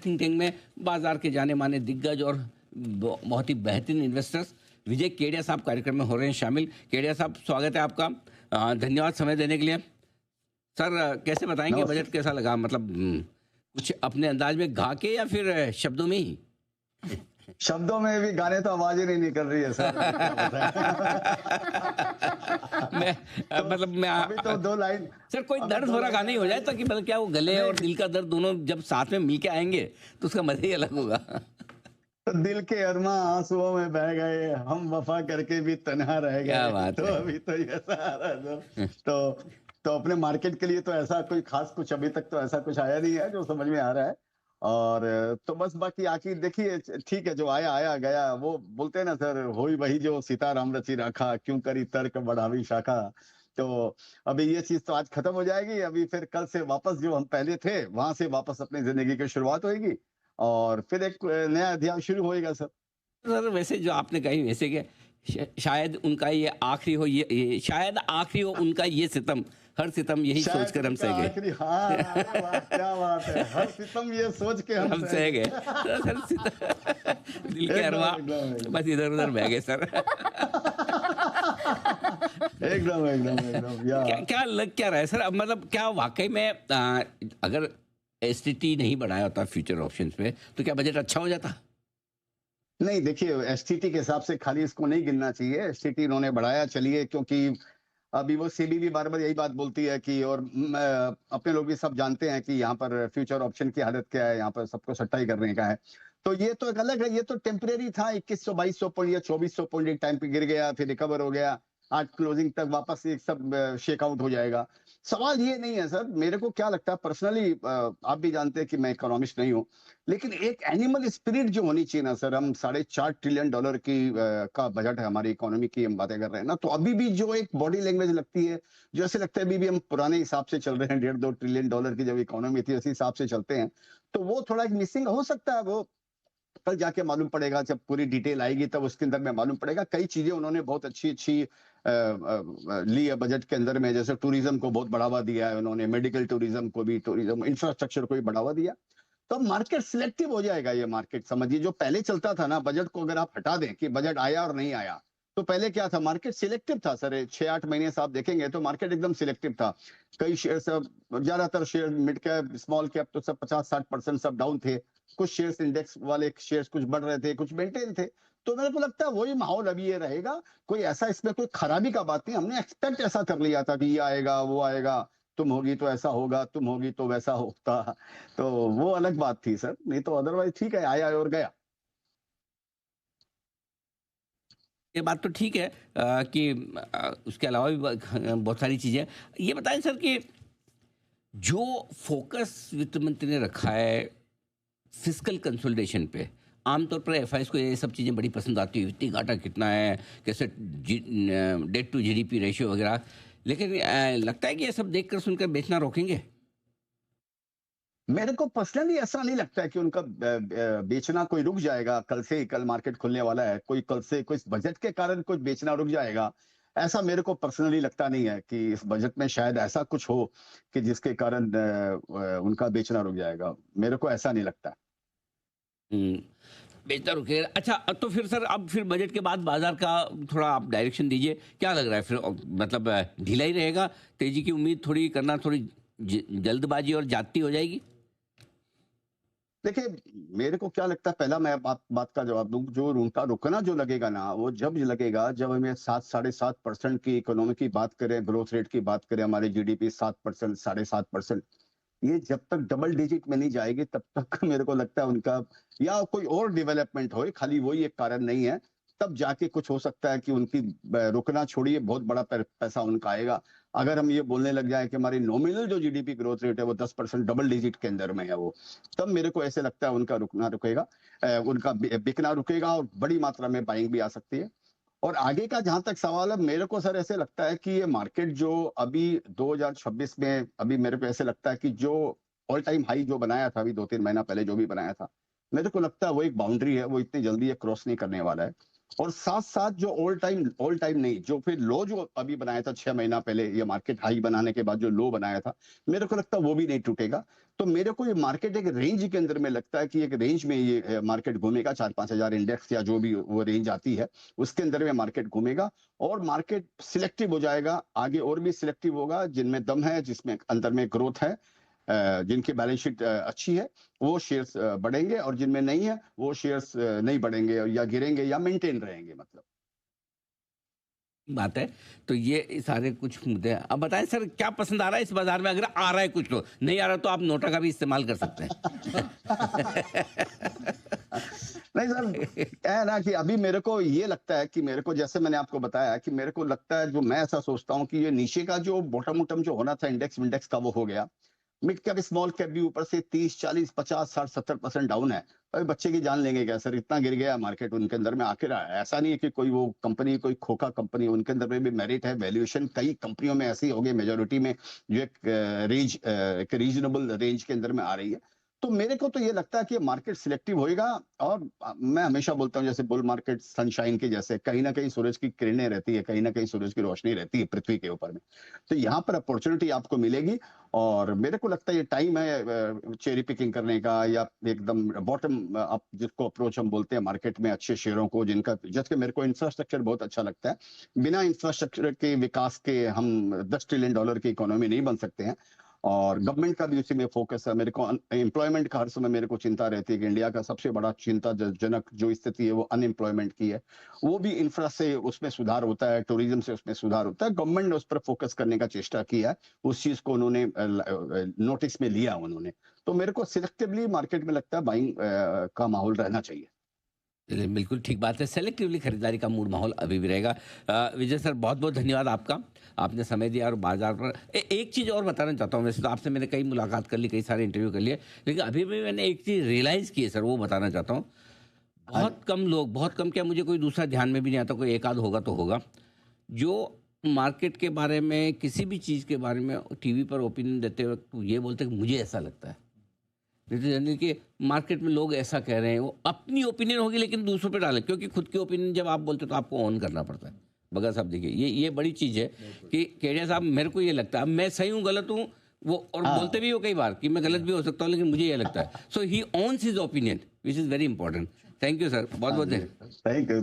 Think tank में बाजार के जाने माने दिग्गज और बहुत ही बेहतरीन इन्वेस्टर्स विजय केडिया साहब कार्यक्रम में हो रहे हैं शामिल। केडिया साहब, स्वागत है आपका। धन्यवाद समय देने के लिए। सर, कैसे बताएंगे बजट कैसा लगा? मतलब कुछ अपने अंदाज में गा के या फिर शब्दों में ही? शब्दों में भी गाने तो आवाज ही नहीं निकल रही है सर। मैं मतलब मैं अभी तो 2 लाइन सर, कोई दर्द भरा गाना ही हो जाए ताकि मतलब क्या वो गले और दिल का दर्द दोनों जब साथ में मिलके आएंगे तो उसका मजा ही अलग होगा। तो दिल के अरमा आंसुओं में बह गए, हम वफा करके भी तन्हा रह क्या गए। बात तो है। अभी तो ऐसा आ रहा है सर। तो अपने मार्केट के लिए तो ऐसा कोई खास कुछ अभी तक तो ऐसा कुछ आया नहीं है जो समझ में आ रहा है। और तो बस बाकी आखिर देखिए, ठीक है, जो आया आया गया। वो बोलते हैं ना सर, होई वही जो सीताराम रचि राखा, क्यों करी तर्क बढ़ावी शाखा। तो अभी ये चीज तो आज खत्म हो जाएगी। अभी फिर कल से वापस जो हम पहले थे वहां से वापस अपनी जिंदगी की शुरुआत होगी और फिर एक नया अध्याय शुरू होएगा सर। सर, वैसे जो आपने कही वैसे कि शायद उनका ये आखिरी हो, ये शायद आखिरी हो उनका ये सितम, हर सितम यही शायद सोचकर हम उनका सह गए। आखिरी, हाँ, अरे वाह, क्या बात है, हर सितम ये सोच के हम हम सह सह गए। गए। तो सर दिल के एकदम अरवा एकदम एकदम बस इधर उधर बह गए सर। एकदम एकदम एकदम या क्या लग क्या रहा है सर? अब मतलब क्या वाकई में अगर एसटीटी नहीं बढ़ाया होता फ्यूचर ऑप्शंस में तो क्या बजट अच्छा हो जाता? नहीं, देखिए, एसटीटी के हिसाब से खाली इसको नहीं गिनना चाहिए। एसटीटी इन्होंने बढ़ाया, चलिए, क्योंकि अभी वो सेबी भी बार बार यही बात बोलती है कि, और अपने लोग भी सब जानते हैं कि यहाँ पर फ्यूचर ऑप्शन की हालत क्या है, यहाँ पर सबको सट्टा ही करने का है। तो ये तो एक अलग है, ये तो टेम्परेरी था। 2100-2200 पॉइंट या 2400 पॉइंट एक टाइम पे गिर गया, फिर रिकवर हो गया। आज क्लोजिंग तक वापस एक सब शेक आउट हो जाएगा। सवाल ये नहीं है सर, मेरे को क्या लगता है पर्सनली, आप भी जानते हैं कि मैं इकोनॉमिस्ट नहीं हूँ, लेकिन एक एनिमल स्पिरिट जो होनी चाहिए ना सर। हम $4.5 ट्रिलियन की का बजट है, हमारी इकोनॉमी की हम बातें कर रहे हैं ना, तो अभी भी जो एक बॉडी लैंग्वेज लगती है, जो ऐसे लगता है अभी भी हम पुराने हिसाब से चल रहे हैं। $1.5-2 ट्रिलियन की जब इकोनॉमी थी उसी हिसाब से चलते हैं। तो वो थोड़ा एक मिसिंग हो सकता है। वो कल जाके मालूम पड़ेगा, जब पूरी डिटेल आएगी तब उसके अंदर में मालूम पड़ेगा। कई चीजें उन्होंने बहुत अच्छी अच्छी ली है बजट के अंदर में। जैसे टूरिज्म को बहुत बढ़ावा दिया है उन्होंने, मेडिकल टूरिज्म को भी, टूरिज्म इंफ्रास्ट्रक्चर को भी बढ़ावा दिया। तो अब मार्केट सिलेक्टिव हो जाएगा। ये मार्केट समझिए, जो पहले चलता था ना, बजट को अगर आप हटा दें कि बजट आया और नहीं आया, तो पहले क्या था, मार्केट सिलेक्टिव था सर। 6-8 महीने से आप देखेंगे तो मार्केट एकदम सिलेक्टिव था। कई शेयर सब, ज्यादातर share mid cap small cap तो सब 50-60% सब डाउन थे। कुछ शेयर्स इंडेक्स वाले शेयर्स कुछ बढ़ रहे थे, कुछ मेंटेन थे। तो मेरे को लगता है वही माहौल अभी ये रहेगा। कोई ऐसा इसमें कोई खराबी का बात नहीं। हमने एक्सपेक्ट ऐसा कर लिया था कि ये आएगा वो आएगा, तुम होगी तो ऐसा होगा, तुम होगी तो वैसा होता। तो वो अलग बात थी सर, नहीं तो अदरवाइज ठीक है, आया और गया। ये बात तो ठीक है कि उसके अलावा भी बहुत सारी चीज़ें। ये बताएं सर कि जो फोकस वित्त मंत्री ने रखा है फिस्कल कंसोलिडेशन पे, आमतौर पर एफआईएस को ये सब चीज़ें बड़ी पसंद आती है, वित्तीय घाटा कितना है, कैसे डेट टू जीडीपी रेशियो वगैरह। लेकिन लगता है कि ये सब देखकर सुनकर बेचना रोकेंगे। मेरे को पर्सनली ऐसा नहीं लगता है कि उनका बेचना कोई रुक जाएगा कल से ही। कल मार्केट खुलने वाला है, कोई कल से कोई बजट के कारण कुछ बेचना रुक जाएगा, ऐसा मेरे को पर्सनली लगता नहीं है कि इस बजट में शायद ऐसा कुछ हो कि जिसके कारण उनका बेचना रुक जाएगा। मेरे को ऐसा नहीं लगता। हम्म, बेचना रुकेगा। अच्छा, तो फिर सर अब फिर बजट के बाद बाजार का थोड़ा आप डायरेक्शन दीजिए, क्या लग रहा है फिर? मतलब ढीला ही रहेगा, तेजी की उम्मीद थोड़ी करना, थोड़ी जल्दबाजी और जाती हो जाएगी? देखिए, मेरे को क्या लगता है, पहला मैं बात का जवाब दूं। जो उनका रुकना जो लगेगा ना, वो जब लगेगा जब हमें 7-7.5% की इकोनॉमी की बात करें, ग्रोथ रेट की बात करें, हमारी जीडीपी 7%, 7.5%, ये जब तक डबल डिजिट में नहीं जाएगी तब तक मेरे को लगता है उनका, या कोई और डेवलपमेंट हो, खाली वही एक कारण नहीं है, तब जाके कुछ हो सकता है कि उनकी रुकना छोड़िए, बहुत बड़ा पैसा उनका आएगा। अगर हम ये बोलने लग जाए कि हमारी नॉमिनल जो जीडीपी ग्रोथ रेट है वो 10% डबल डिजिट के अंदर में है, वो तब मेरे को ऐसे लगता है उनका रुकना रुकेगा, उनका बिकना रुकेगा और बड़ी मात्रा में बाइंग भी आ सकती है। और आगे का जहां तक सवाल है, मेरे को सर ऐसे लगता है कि ये मार्केट जो अभी 2026 में, अभी मेरे को ऐसे लगता है कि जो ऑल टाइम हाई जो बनाया था अभी 2-3 महीना पहले, जो भी बनाया था, मेरे को लगता है वो एक बाउंड्री है, वो इतनी जल्दी ये क्रॉस नहीं करने वाला है। और साथ साथ जो ऑल टाइम नहीं, जो फिर लो जो अभी बनाया था 6 महीना पहले, ये मार्केट हाई बनाने के बाद जो लो बनाया था, मेरे को लगता है वो भी नहीं टूटेगा। तो मेरे को ये मार्केट एक रेंज के अंदर में लगता है कि एक रेंज में ये मार्केट घूमेगा, 4-5 हजार इंडेक्स या जो भी वो रेंज आती है उसके अंदर में मार्केट घूमेगा। और मार्केट सिलेक्टिव हो जाएगा, आगे और भी सिलेक्टिव होगा, जिनमें दम है, जिसमें अंदर में ग्रोथ है, जिनकी बैलेंस शीट अच्छी है, वो शेयर्स बढ़ेंगे, और जिनमें नहीं है वो शेयर्स नहीं बढ़ेंगे या गिरेंगे या मेंटेन रहेंगे मतलब। बात है। तो ये सारे कुछ मुद्दे हैं। अब बताएं सर, क्या पसंद आ रहा है इस बाजार में? अगर आ रहा है कुछ तो, नहीं आ रहा तो आप नोटा का भी इस्तेमाल कर सकते हैं। नहीं सर, क्या है ना कि अभी मेरे को ये लगता है कि मेरे को, जैसे मैंने आपको बताया कि मेरे को लगता है, जो मैं ऐसा सोचता हूँ कि ये नीचे का जो बॉटम उटम जो होना था इंडेक्स विंडेक्स का, वो हो गया। मिड कैप स्मॉल कैप भी ऊपर से 30-40-50-60-70% डाउन है। अरे बच्चे की जान लेंगे क्या सर, इतना गिर गया मार्केट उनके अंदर में। आखिर ऐसा नहीं है कि कोई वो कंपनी कोई खोखा कंपनी, उनके अंदर में भी मेरिट है, वैल्यूएशन कई कंपनियों में ऐसी हो गई मेजोरिटी में, जो एक रीजनेबल रेंज के अंदर में आ रही है। तो मेरे को तो ये लगता है कि मार्केट सिलेक्टिव होएगा। और मैं हमेशा बोलता हूँ, जैसे बुल मार्केट सनशाइन के जैसे, कहीं ना कहीं सूरज की किरणें रहती है, कहीं ना कहीं सूरज की रोशनी रहती है पृथ्वी के ऊपर में। तो यहाँ पर अपॉर्चुनिटी आपको मिलेगी। और मेरे को लगता है ये टाइम है चेरी पिकिंग करने का, या एकदम बॉटम अप जिसको अप्रोच हम बोलते हैं मार्केट में, अच्छे शेयरों को जिनका, जैसे मेरे को इंफ्रास्ट्रक्चर बहुत अच्छा लगता है। बिना इंफ्रास्ट्रक्चर के विकास के हम $10 ट्रिलियन की इकोनॉमी नहीं बन सकते हैं। और गवर्नमेंट का भी उसी में फोकस है। मेरे को एम्प्लॉयमेंट का हर समय मेरे को चिंता रहती है कि इंडिया का सबसे बड़ा चिंताजनक जो स्थिति है वो अनएम्प्लॉयमेंट की है। वो भी इंफ्रा से उसमें सुधार होता है, टूरिज्म से उसमें सुधार होता है। गवर्नमेंट ने उस पर फोकस करने का चेष्टा किया है, उस चीज को उन्होंने नोटिस में लिया उन्होंने। तो मेरे को सिलेक्टिवली मार्केट में लगता है बाइंग का माहौल रहना चाहिए। चलिए, बिल्कुल ठीक बात है। सेलेक्टिवली खरीदारी का मूड माहौल अभी भी रहेगा। विजय सर, बहुत बहुत धन्यवाद आपका। आपने समय दिया और बाजार पर एक चीज़ और बताना चाहता हूँ। वैसे तो आपसे मैंने कई मुलाकात कर ली, कई सारे इंटरव्यू कर लिए, लेकिन अभी भी मैंने एक चीज़ रियलाइज़ की है सर, वो बताना चाहता हूँ। हाँ बहुत कम लोग, बहुत कम क्या, मुझे कोई दूसरा ध्यान में भी नहीं आता, कोई एक आध होगा तो होगा, जो मार्केट के बारे में, किसी भी चीज़ के बारे में टीवी पर ओपिनियन देते वक्त ये बोलते हैं कि मुझे ऐसा लगता है। नहीं तो यानी कि मार्केट में लोग ऐसा कह रहे हैं, वो अपनी ओपिनियन होगी लेकिन दूसरों पे डालें, क्योंकि खुद की ओपिनियन जब आप बोलते हो तो आपको ऑन करना पड़ता है। बगैर साहब देखिए, ये बड़ी चीज़ है कि केडिया साहब, मेरे को ये लगता है, अब मैं सही हूँ गलत हूँ वो, और बोलते हाँ। भी हो कई बार कि मैं गलत भी हो सकता हूँ, लेकिन मुझे ये लगता है। So he owns his opinion, which is very important. Thank you sir, बहुत हाँ बहुत जी, धन्यवाद। Thank you.